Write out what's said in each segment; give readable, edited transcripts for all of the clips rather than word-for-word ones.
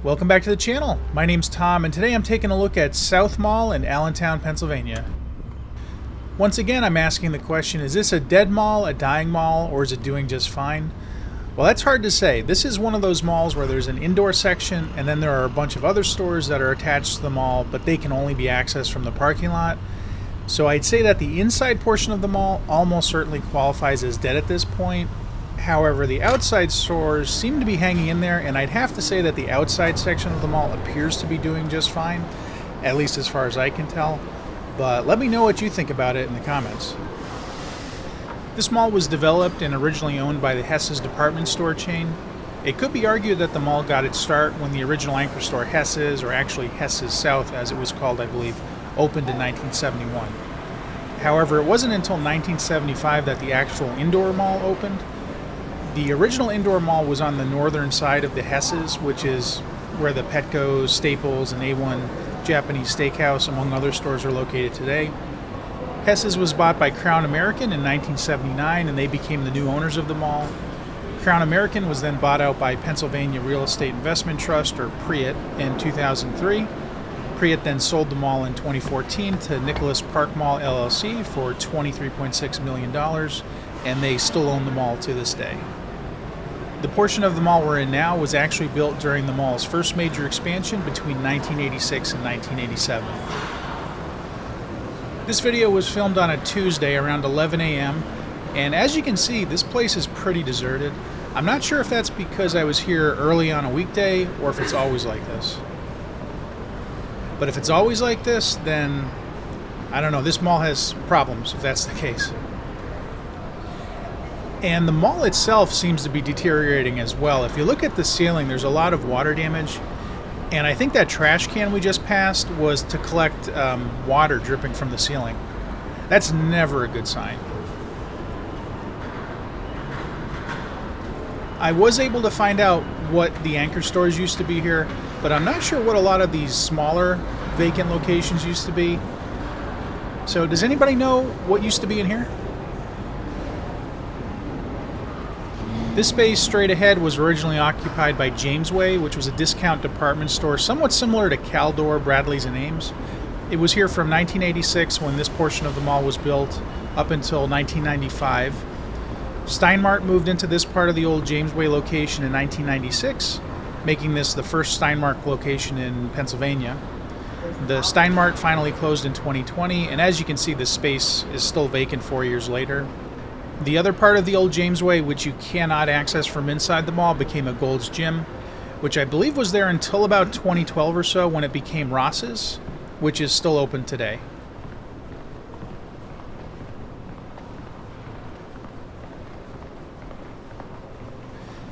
Welcome back to the channel. My name's Tom, and today I'm taking a look at South Mall in Allentown, Pennsylvania. Once again, I'm asking the question, is this a dead mall, a dying mall, or is it doing just fine? Well, that's hard to say. This is one of those malls where there's an indoor section, and then there are a bunch of other stores that are attached to the mall, but they can only be accessed from the parking lot. So I'd say that the inside portion of the mall almost certainly qualifies as dead at this point. However, the outside stores seem to be hanging in there, and I'd have to say that the outside section of the mall appears to be doing just fine, at least as far as I can tell. But let me know what you think about it in the comments. This mall was developed and originally owned by the Hess's department store chain. It could be argued that the mall got its start when the original anchor store Hess's, or actually Hess's South as it was called, I believe, opened in 1971. However, it wasn't until 1975 that the actual indoor mall opened. The original indoor mall was on the northern side of the Hess's, which is where the Petco's, Staples, and A1 Japanese Steakhouse, among other stores, are located today. Hess's was bought by Crown American in 1979, and they became the new owners of the mall. Crown American was then bought out by Pennsylvania Real Estate Investment Trust, or PREIT, in 2003. PREIT then sold the mall in 2014 to Nicholas Park Mall LLC for $23.6 million, and they still own the mall to this day. The portion of the mall we're in now was actually built during the mall's first major expansion between 1986 and 1987. This video was filmed on a Tuesday around 11 a.m. and as you can see, this place is pretty deserted. I'm not sure if that's because I was here early on a weekday or if it's always like this. But if it's always like this, then I don't know, this mall has problems if that's the case. And the mall itself seems to be deteriorating as well. If you look at the ceiling, there's a lot of water damage. And I think that trash can we just passed was to collect water dripping from the ceiling. That's never a good sign. I was able to find out what the anchor stores used to be here, but I'm not sure what a lot of these smaller vacant locations used to be. So does anybody know what used to be in here? This space straight ahead was originally occupied by Jamesway, which was a discount department store somewhat similar to Caldor, Bradley's, and Ames. It was here from 1986 when this portion of the mall was built up until 1995. Steinmark moved into this part of the old Jamesway location in 1996, making this the first Steinmark location in Pennsylvania. The Steinmark finally closed in 2020, and as you can see, this space is still vacant 4 years later. The other part of the old Jamesway, which you cannot access from inside the mall, became a Gold's Gym, which I believe was there until about 2012 or so when it became Ross's, which is still open today.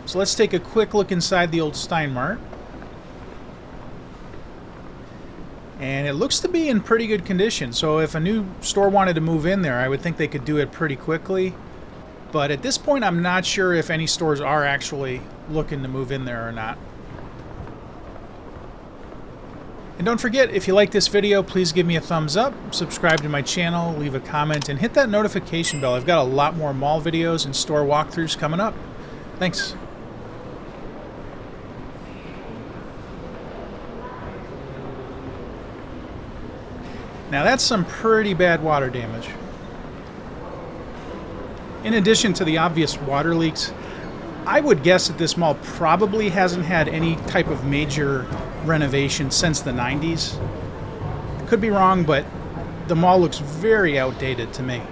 So let's take a quick look inside the old Steinmark. And it looks to be in pretty good condition, so if a new store wanted to move in there, I would think they could do it pretty quickly. But at this point, I'm not sure if any stores are actually looking to move in there or not. And don't forget, if you like this video, please give me a thumbs up, subscribe to my channel, leave a comment, and hit that notification bell. I've got a lot more mall videos and store walkthroughs coming up. Thanks. Now that's some pretty bad water damage. In addition to the obvious water leaks, I would guess that this mall probably hasn't had any type of major renovation since the 90s. Could be wrong, but the mall looks very outdated to me.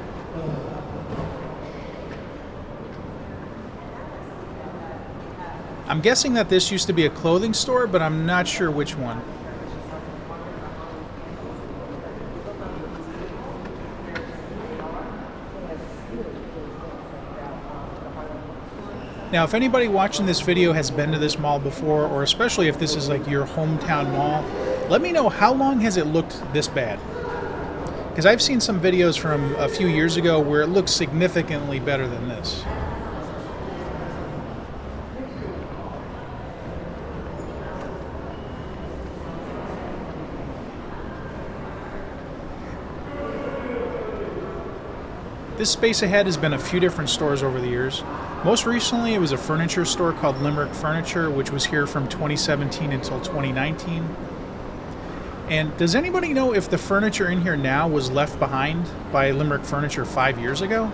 I'm guessing that this used to be a clothing store, but I'm not sure which one. Now, if anybody watching this video has been to this mall before, or especially if this is like your hometown mall, let me know, how long has it looked this bad? Because I've seen some videos from a few years ago where it looks significantly better than this. This space ahead has been a few different stores over the years. Most recently, it was a furniture store called Limerick Furniture, which was here from 2017 until 2019. And does anybody know if the furniture in here now was left behind by Limerick Furniture 5 years ago?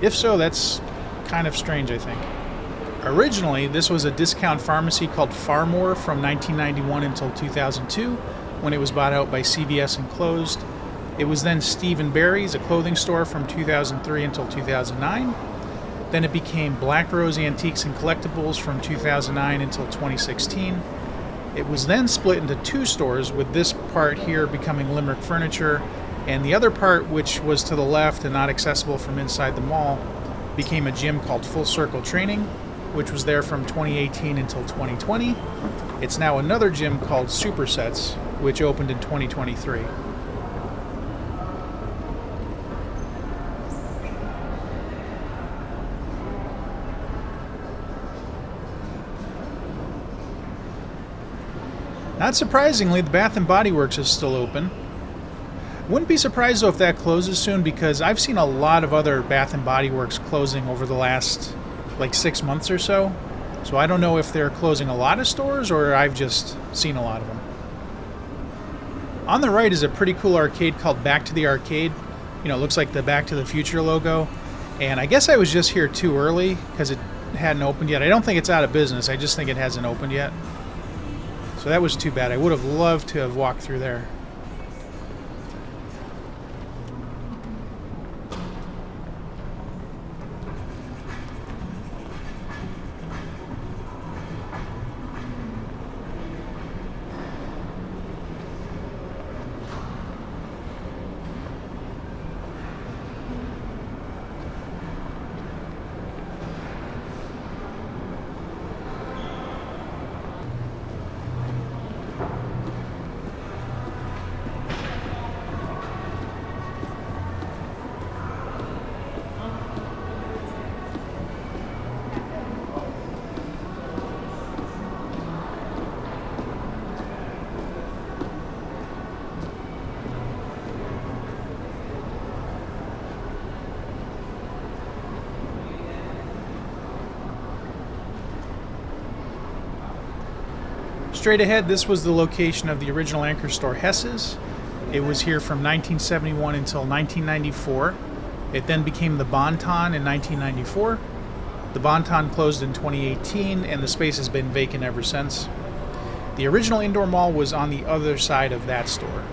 If so, that's kind of strange, I think. Originally, this was a discount pharmacy called Farmore from 1991 until 2002, when it was bought out by CVS and closed. It was then Steve & Barry's, a clothing store, from 2003 until 2009. Then it became Black Rose Antiques and Collectibles from 2009 until 2016. It was then split into two stores, with this part here becoming Limerick Furniture, and the other part, which was to the left and not accessible from inside the mall, became a gym called Full Circle Training, which was there from 2018 until 2020. It's now another gym called Supersets, which opened in 2023. Not surprisingly, the Bath & Body Works is still open. Wouldn't be surprised though if that closes soon, because I've seen a lot of other Bath & Body Works closing over the last 6 months or so. So I don't know if they're closing a lot of stores or I've just seen a lot of them. On the right is a pretty cool arcade called Back to the Arcade. It looks like the Back to the Future logo. And I guess I was just here too early because it hadn't opened yet. I don't think it's out of business. I just think it hasn't opened yet. So that was too bad. I would have loved to have walked through there. Straight ahead, this was the location of the original anchor store Hess's. It was here from 1971 until 1994. It then became the Bonton in 1994. The Bonton closed in 2018, and the space has been vacant ever since. The original indoor mall was on the other side of that store.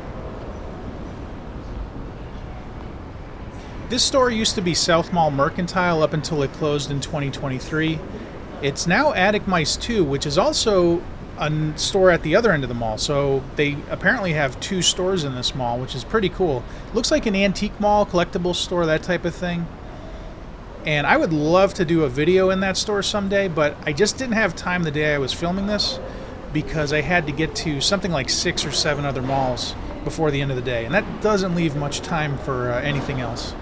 This store used to be South Mall Mercantile up until it closed in 2023. It's now Attic Mice 2, which is also a store at the other end of the mall. So they apparently have two stores in this mall, which is pretty cool. Looks like an antique mall, collectible store, that type of thing. And I would love to do a video in that store someday, but I just didn't have time the day I was filming this because I had to get to something like 6 or 7 other malls before the end of the day. And that doesn't leave much time for anything else.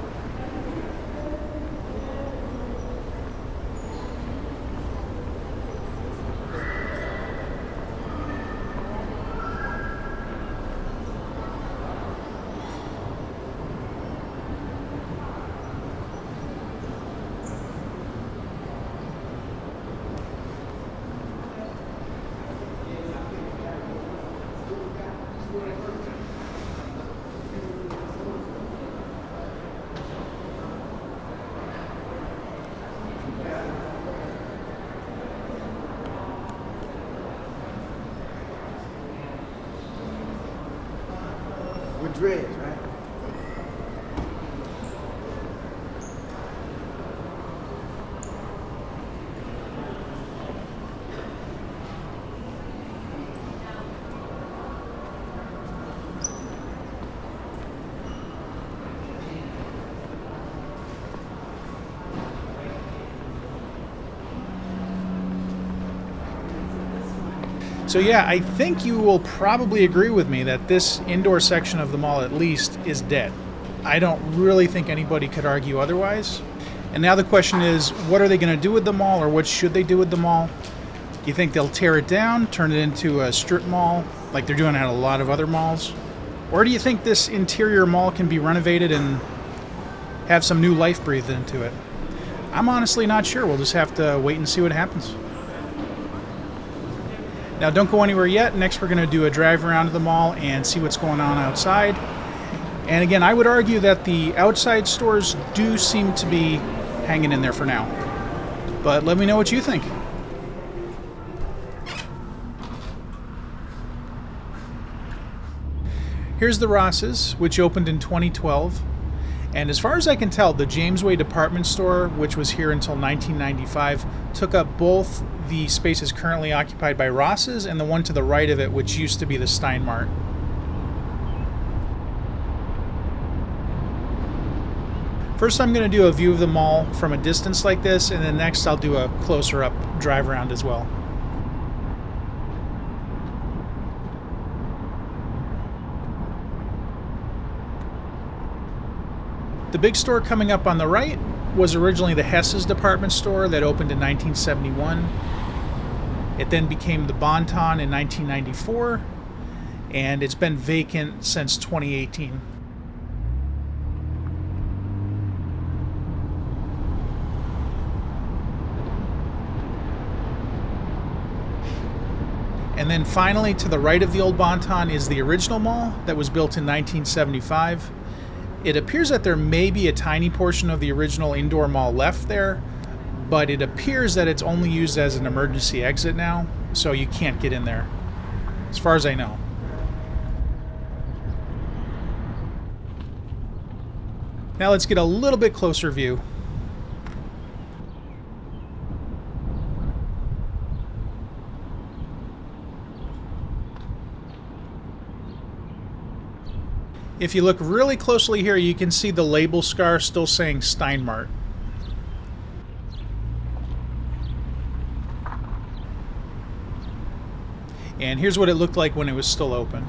With dreads, right? So yeah, I think you will probably agree with me that this indoor section of the mall at least is dead. I don't really think anybody could argue otherwise. And now the question is, what are they going to do with the mall, or what should they do with the mall? Do you think they'll tear it down, turn it into a strip mall like they're doing at a lot of other malls? Or do you think this interior mall can be renovated and have some new life breathed into it? I'm honestly not sure. We'll just have to wait and see what happens. Now don't go anywhere yet. Next we're going to do a drive around to the mall and see what's going on outside. And again, I would argue that the outside stores do seem to be hanging in there for now. But let me know what you think. Here's the Ross's, which opened in 2012. And as far as I can tell, the Jamesway department store, which was here until 1995, took up both the spaces currently occupied by Ross's and the one to the right of it, which used to be the Steinmark. First I'm going to do a view of the mall from a distance like this, and then next I'll do a closer up drive around as well. The big store coming up on the right was originally the Hess's department store that opened in 1971. It then became the Bonton in 1994, and it's been vacant since 2018. And then finally, to the right of the old Bonton is the original mall that was built in 1975. It appears that there may be a tiny portion of the original indoor mall left there, but it appears that it's only used as an emergency exit now, so you can't get in there, as far as I know. Now let's get a little bit closer view. If you look really closely here, you can see the label scar still saying Steinmark. And here's what it looked like when it was still open.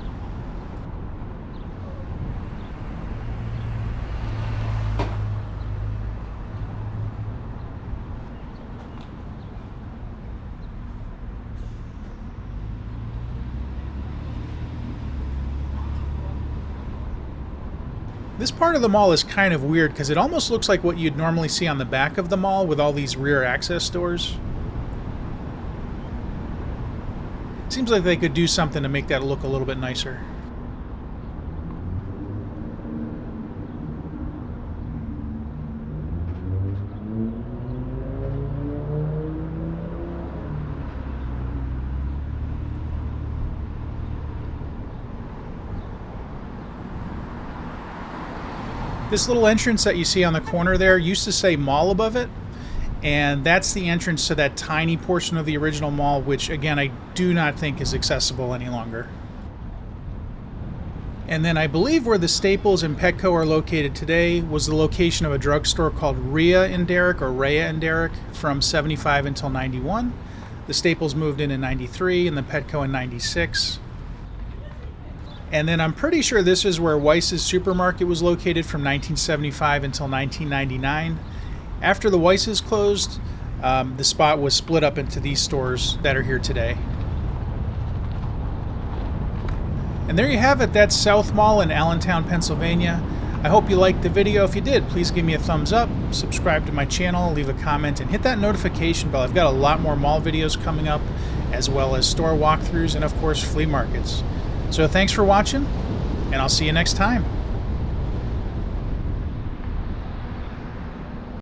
This part of the mall is kind of weird because it almost looks like what you'd normally see on the back of the mall with all these rear access doors. Seems like they could do something to make that look a little bit nicer. This little entrance that you see on the corner there used to say mall above it, and that's the entrance to that tiny portion of the original mall, which again I do not think is accessible any longer. And then I believe where the Staples and Petco are located today was the location of a drugstore called Rhea and Derrick, or Rhea and Derrick, from 75 until 91. The Staples moved in 93 and the Petco in 96. And then I'm pretty sure this is where Weiss's supermarket was located from 1975 until 1999. After the Weiss's closed, the spot was split up into these stores that are here today. And there you have it. That's South Mall in Allentown, Pennsylvania. I hope you liked the video. If you did, please give me a thumbs up, subscribe to my channel, leave a comment, and hit that notification bell. I've got a lot more mall videos coming up, as well as store walkthroughs and, of course, flea markets. So thanks for watching, and I'll see you next time.